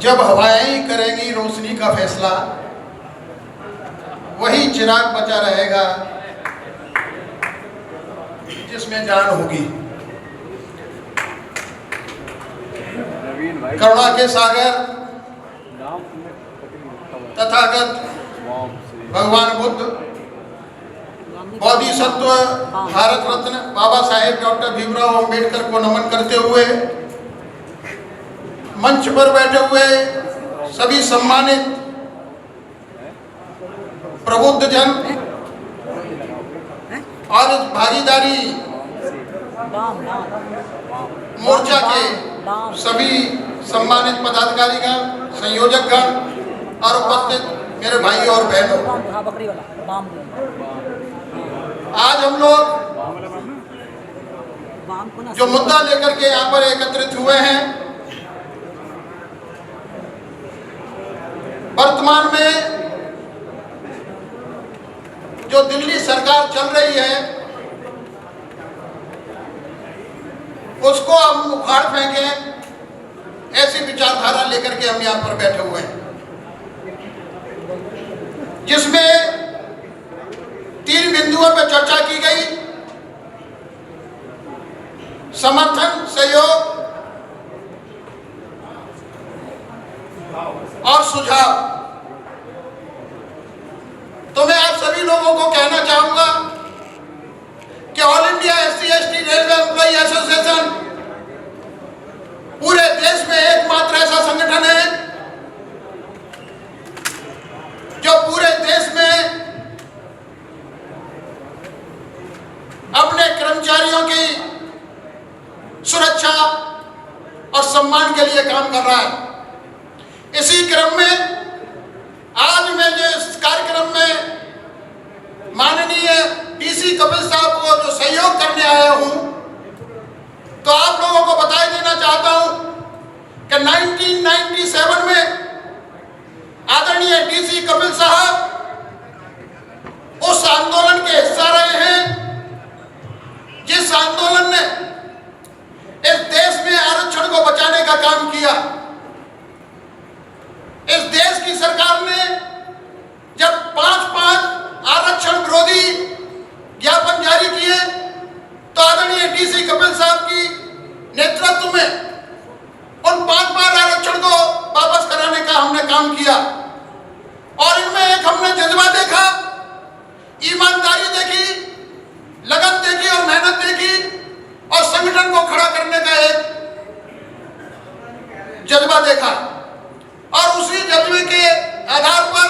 जब हवाएं ही करेंगी रोशनी का फैसला, वही चिराग बचा रहेगा जिसमें जान होगी। करुणा के सागर तथागत भगवान बुद्ध, बोधिसत्व भारत रत्न बाबा साहेब डॉक्टर भीमराव अंबेडकर को नमन करते हुए मंच पर बैठे हुए सभी सम्मानित प्रबुद्ध जन और भागीदारी मोर्चा के सभी सम्मानित पदाधिकारीगण, संयोजकगण और उपस्थित मेरे भाई और बहनों, आज हम लोग जो मुद्दा लेकर के यहाँ पर एकत्रित हुए हैं, वर्तमान में जो दिल्ली सरकार चल रही है उसको हम उखाड़ फेंकें, ऐसी विचारधारा लेकर के हम यहाँ पर बैठे हुए हैं, जिसमें 3 बिंदुओं पर चर्चा की गई। समर्थन, सहयोग और सुझाव। तो मैं आप सभी लोगों को कहना चाहूंगा कि all India SC/ST railway employee association पूरे देश में एकमात्र ऐसा संगठन है जो पूरे देश में अपने कर्मचारियों की सुरक्षा और सम्मान के लिए काम कर रहा है। इसी क्रम में आज मैं जो इस कार्यक्रम में माननीय DC कपिल साहब को जो सहयोग करने आया हूं, तो आप लोगों को बता देना चाहता हूं कि 1997 में आदरणीय DC कपिल साहब उस आंदोलन के हिस्सा रहे हैं जिस आंदोलन ने इस देश में आरक्षण को बचाने का काम किया। इस देश की सरकार ने जब 5 आरक्षण विरोधी ज्ञापन जारी किए, तो आदरणीय DC कपिल साहब की नेतृत्व में उन 5 आरक्षण को वापस कराने का हमने काम किया। और इनमें एक हमने जज्बा देखा, ईमानदारी देखी, लगन देखी और मेहनत देखी और संगठन को खड़ा करने का एक जज्बा देखा। और उसी जज्बे के आधार पर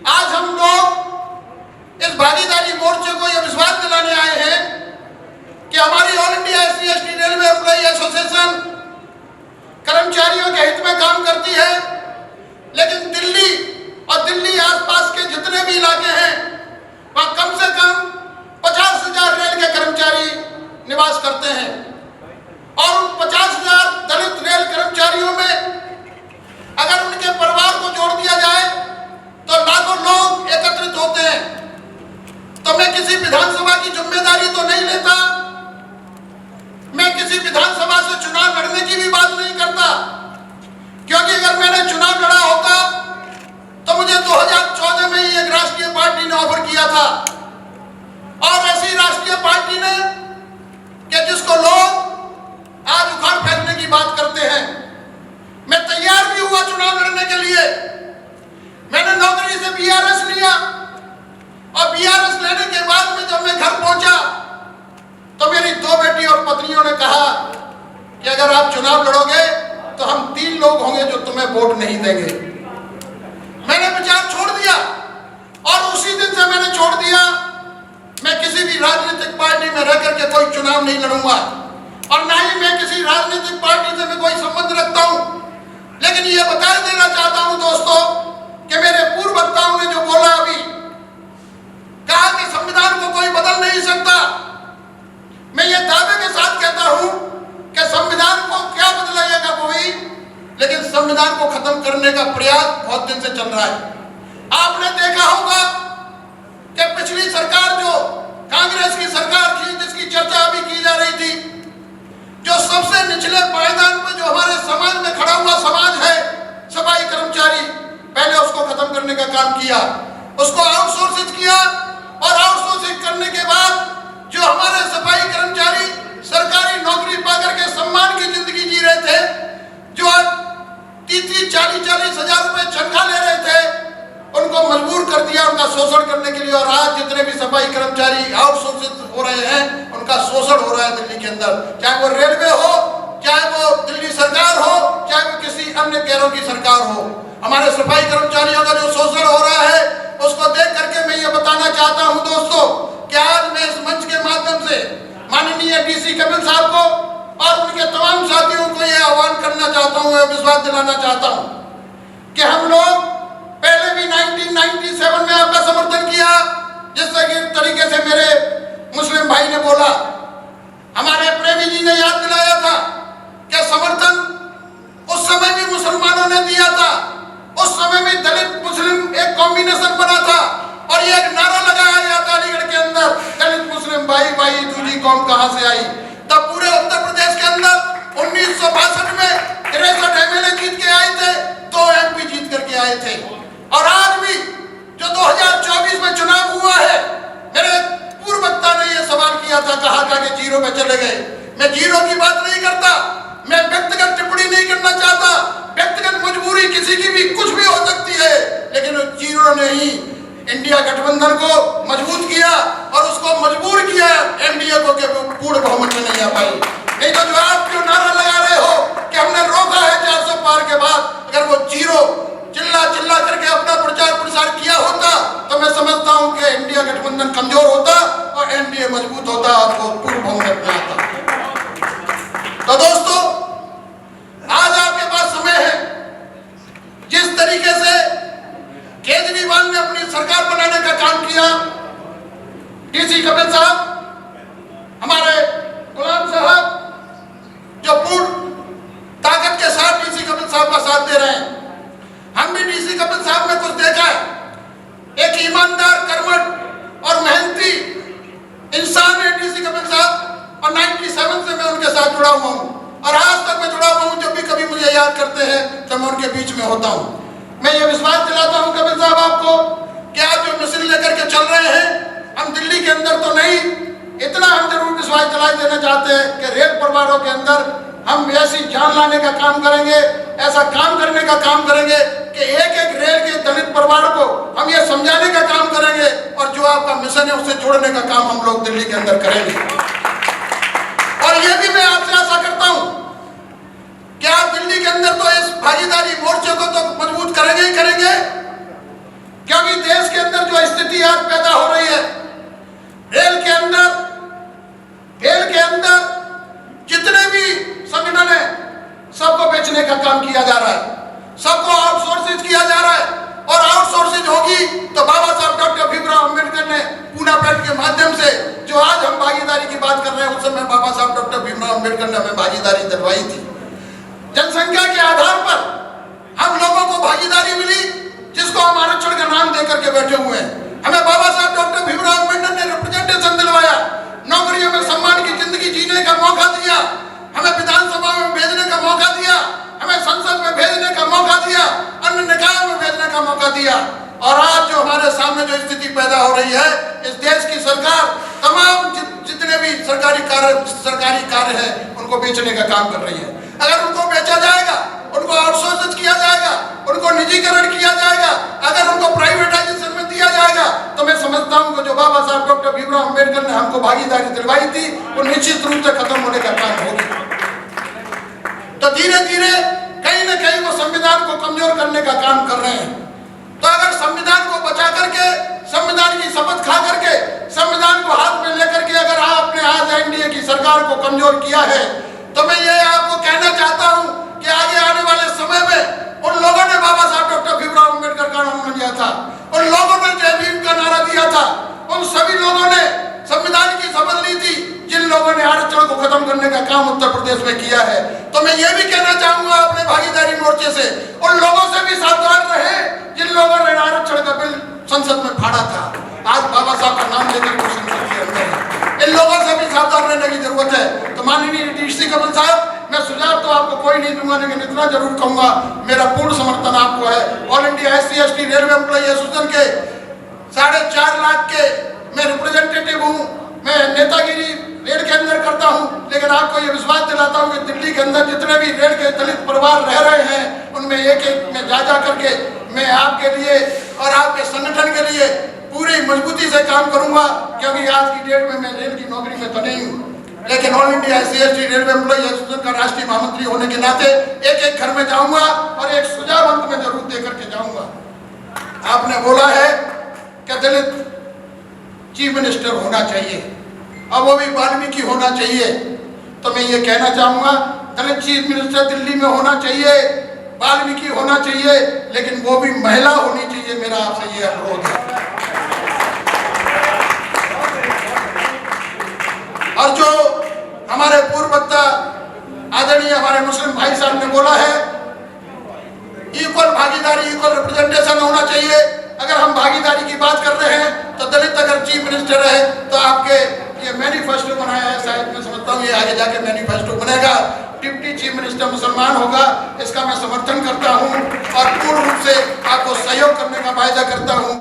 आज हम लोग इस भागीदारी मोर्चे को यह विश्वास दिलाने आए हैं कि हमारी all India SC/ST railway employee association कर्मचारियों के हित में काम करती है, लेकिन दिल्ली और दिल्ली आसपास के जितने भी इलाके हैं वहां कम से कम 50,000 रेल के कर्मचारी निवास करते हैं। और उन 50,000 दलित रेल कर्मचारियों में अगर उनके परिवार को जोड़ दिया जाए तो लाखों लोग एकत्रित होते हैं। तो मैं किसी विधानसभा की जिम्मेदारी तो नहीं लेता, मैं किसी विधानसभा से चुनाव लड़ने की भी बात नहीं करता, क्योंकि अगर मैंने चुनाव लड़ा होता तो मुझे 2014 में ही एक राष्ट्रीय पार्टी ने ऑफर किया था। और ऐसी राष्ट्रीय पार्टी ने कि जिसको लोग आज उखाड़ फेंकने की बात करते हैं, मैं तैयार भी हुआ चुनाव लड़ने के लिए। मैंने नौकरी से BRS लिया और BRS लेने के बाद में जब मैं घर पहुंचा तो मेरी 2 बेटी और पत्नियों ने कहा कि अगर आप चुनाव लड़ोगे तो हम 3 लोग होंगे जो तुम्हें वोट नहीं देंगे। मैंने विचार छोड़ दिया और उसी दिन से मैंने छोड़ दिया, मैं किसी भी राजनीतिक पार्टी में रह करके कोई चुनाव नहीं लड़ूंगा और ना ही मैं किसी राजनीतिक पार्टी से मैं कोई संबंध रखता हूं। लेकिन ये बता देना चाहता हूं दोस्तों कि मेरे पूर्व वक्ताओं ने जो बोला अभी, कहा कि संविधान को कोई बदल नहीं सकता, मैं ये दावे के साथ कहता हूं कि संविधान को क्या बदलाएगा कोई, लेकिन संविधान को खत्म करने का प्रयास बहुत दिन से चल रहा है। आपने देखा होगा कि पिछली सरकार जो कांग्रेस की सरकार थी, जिसकी चर्चा अभी की जा रही थी, जो सबसे निचले पायदान पर जो हमारे समाज में खड़ा हुआ समाज है, काम किया, उसको आउटसोर्सिंग किया और आउटसोर्सिंग करने के बाद जो हमारे सफाई कर्मचारी सरकारी नौकरी पाकर के सम्मान की जिंदगी जी रहे थे, जो 30-40 हजार रुपए तनख्वाह ले रहे थे, उनको मजबूर कर दिया उनका शोषण करने के लिए। और आज जितने भी सफाई कर्मचारी आउटसोर्सिंग हो रहे हैं, उनका शोषण हो रहा है दिल्ली के अंदर, चाहे वो रेलवे हो, चाहे वो दिल्ली सरकार हो, चाहे वो किसी अन्य गैरों की सरकार हो। हमारे सफाई कर्मचारियों का जो शोषण हो रहा है, उसको देख करके मैं ये बताना चाहता हूं दोस्तों कि आज मैं इस मंच के माध्यम से माननीय डीसी कपिल साहब को और उनके तमाम साथियों को यह आह्वान करना चाहता हूं, विश्वास दिलाना चाहता हूं कि हम लोग पहले भी 1997 में आपका समर्थन किया, जिस तरीके से मेरे मुस्लिम भाई ने बोला। हमारे प्रेमी जी ने याद दिलाया था कि समर्थन उस समय भी मुसलमानों ने दिया था, उस समय भी दलित मुस्लिम एक कॉम्बिनेशन बना था और ये एक नारा लगाया गया था अलीगढ़ के अंदर, दलित मुस्लिम भाई भाई दूसरी कौम कहां से आई। तब पूरे उत्तर प्रदेश के अंदर 1962 में 63 एमएलए जीत के आए थे, 2 एमपी जीत करके आए थे। और आज भी जो 2024 में चुनाव हुआ है, मेरे पूर्व वक्ता ने यह सवाल किया था, कहा था कि जीरो पे चले गए। मैं जीरो की बात नहीं करता, मैं व्यक्तिगत टिप्पणी नहीं करना चाहता। व्यक्तिगत मजबूरी किसी की भी कुछ भी हो सकती है, लेकिन जीरो ने ही इंडिया गठबंधन को मजबूत किया और उसको मजबूर किया एनडीए को कि पूर्ण बहुमत में नहीं आ पाई। नहीं तो जो आप जो नारा लगा रहे हो कि हमने रोका है 400 पार के बाद, अगर वो जीरो चिल्ला चिल्ला करके अपना प्रचार प्रसार किया होता तो मैं समझता हूं कि इंडिया गठबंधन कमजोर होता और एनडीए मजबूत होता और वो पूर्ण बहुमत में आता। तो दोस्तों, आज आपके पास समय है, जिस तरीके से केजरीवाल ने अपनी सरकार बनाने का काम किया, डीसी कपिल साहब, हमारे गुलाम साहब जो पूर्ण ताकत के साथ डीसी कपिल साहब का साथ दे रहे हैं, हम भी डीसी कपिल साहब में कुछ देखा है। एक ईमानदार, कर्मठ और मेहनती इंसान है डीसी कपिल साहब, और 97 से मैं उनके साथ जुड़ा हुआ हूं और आज तक मैं जुड़ा हुआ हूं। जब भी कभी मुझे याद करते हैं तो मैं उनके बीच में होता हूं। मैं ये विश्वास दिलाता हूं कपिल साहब आपको कि आप जो मिशन लेकर के चल रहे हैं, हम दिल्ली के अंदर तो नहीं, इतना हम जरूर विश्वास दिला देना चाहते हैं कि रेल परिवारों के अंदर हम ऐसी जान लाने का काम करेंगे, ऐसा काम करने का काम करेंगे कि एक एक रेल के दलित परिवार को हम ये समझाने का काम करेंगे और जो आपका मिशन है उससे जोड़ने का काम हम लोग दिल्ली के अंदर करेंगे। और ये भी मैं आपसे आशा करता हूं कि आप दिल्ली के अंदर तो इस भागीदारी मोर्चे को तो मजबूत करेंगे ही करेंगे, क्योंकि देश के अंदर जो स्थिति आज पैदा हो रही है, रेल के अंदर जितने भी संगठन है, सबको बेचने का काम किया जा रहा है, सबको आउटसोर्सिंग किया जा रहा है। और आउटसोर्सिंग होगी तो बाबा साहब डॉक्टर भीमराव अंबेडकर ने पूना पैक्ट के माध्यम से जो आज हम भागीदारी की बात कर रहे हैं, उस समय बाबा साहब डॉक्टर भीमराव अंबेडकर ने हमें भागीदारी दिलवाई थी। जनसंख्या के आधार पर हम लोगों को भागीदारी मिली, जिसको हम आरक्षण का नाम देकर के बैठे हुए हैं। हमें बाबा साहब डॉक्टर भीमराव अंबेडकर ने रिप्रेजेंटेशन दिलवाया, नौकरियों में सम्मान की जिंदगी जीने का मौका दिया, हमें विधानसभा में भेजने का मौका दिया, हमें संसद में भेजने का मौका दिया, अन्य निकायों में भेजने का मौका दिया। और आज जो हमारे सामने जो स्थिति पैदा हो रही है, इस देश की सरकार तमाम जितने भी सरकारी कार्य है उनको बेचने का काम कर रही है। अगर उनको बेचा जाएगा, उनको आउटसोर्स किया जाएगा, उनको निजीकरण किया जाएगा, अगर उनको प्राइवेटाइजेशन में दिया जाएगा, तो मैं समझता हूं कि जो बाबा साहब डॉक्टर भीमराव अंबेडकर ने हमको भागीदारी दिलवाई थी, वो निश्चित रूप से खत्म होने का काम होगी। तो धीरे धीरे कहीं ना कहीं वो संविधान को कमजोर करने का काम कर रहे हैं। तो अगर संविधान को बचा करके, संविधान की शपथ खा करके, संविधान को हाथ में लेकर के अगर आपने आज एनडीए की सरकार को कमजोर किया है, तो मैं ये आपको कहना चाहता हूं कि आगे आने वाले समय में उन लोगों ने बाबा साहब डॉक्टर भीमराव अंबेडकर का नाम लिया था, उन लोगों ने जय भीम का नारा दिया था, उन सभी लोगों ने संविधान की शपथ ली थी, जिन लोगों ने आरक्षण को खत्म करने का काम उत्तर प्रदेश में किया है। तो मैं ये भी कहना चाहूंगा अपने भागीदारी मोर्चे से, उन लोगों से भी सावधान रहे जिन लोगों ने आरक्षण का बिल संसद में फाड़ा था। आज बाबा साहब का नाम लेकर के संसद के अंदर है, इन लोगों से भी सावधान रहने की जरूरत है। तो माननीय डीसी कपिल साहब, मैं सुझाव तो आपको कोई नहीं दूंगा, लेकिन इतना जरूर कहूंगा मेरा पूर्ण समर्थन आपको है। All India SC/ST railway employee association के 4.5 लाख के मैं रिप्रेजेंटेटिव हूँ। मैं नेतागिरी रेल के अंदर करता हूँ, लेकिन आपको ये विश्वास दिलाता हूँ कि दिल्ली के अंदर जितने भी रेल के दलित परिवार रह रहे हैं उनमें एक एक में जा करके मैं आपके लिए और आपके संगठन के लिए पूरी मजबूती से काम करूंगा, क्योंकि आज की डेट में मैं रेल की नौकरी में तो नहीं हूँ, लेकिन all India SC/ST railway employee association का राष्ट्रीय महामंत्री होने के नाते एक एक घर में जाऊंगा और एक सुझाव अंत में जरूर दे करके जाऊंगा। आपने बोला है कि दलित चीफ मिनिस्टर होना चाहिए और वो भी वाल्मीकि होना चाहिए, तो मैं ये कहना चाहूंगा दलित चीफ मिनिस्टर दिल्ली में होना चाहिए, वाल्मीकि होना चाहिए, लेकिन वो भी महिला होनी चाहिए। मेरा आपसे ये अनुरोध है। और जो हमारे पूर्व वक्ता आदरणीय हमारे मुस्लिम भाई साहब ने बोला है, इक्वल भागीदारी, इक्वल रिप्रेजेंटेशन होना चाहिए। अगर हम भागीदारी की बात कर रहे हैं तो दलित अगर चीफ मिनिस्टर है तो आपके ये मैनिफेस्टो बनाया है, शायद मैं समझता हूँ ये आगे जाके मैनिफेस्टो बनेगा, डिप्टी चीफ मिनिस्टर मुसलमान होगा, इसका मैं समर्थन करता हूँ और पूर्ण रूप से आपको सहयोग करने का वायदा करता हूँ।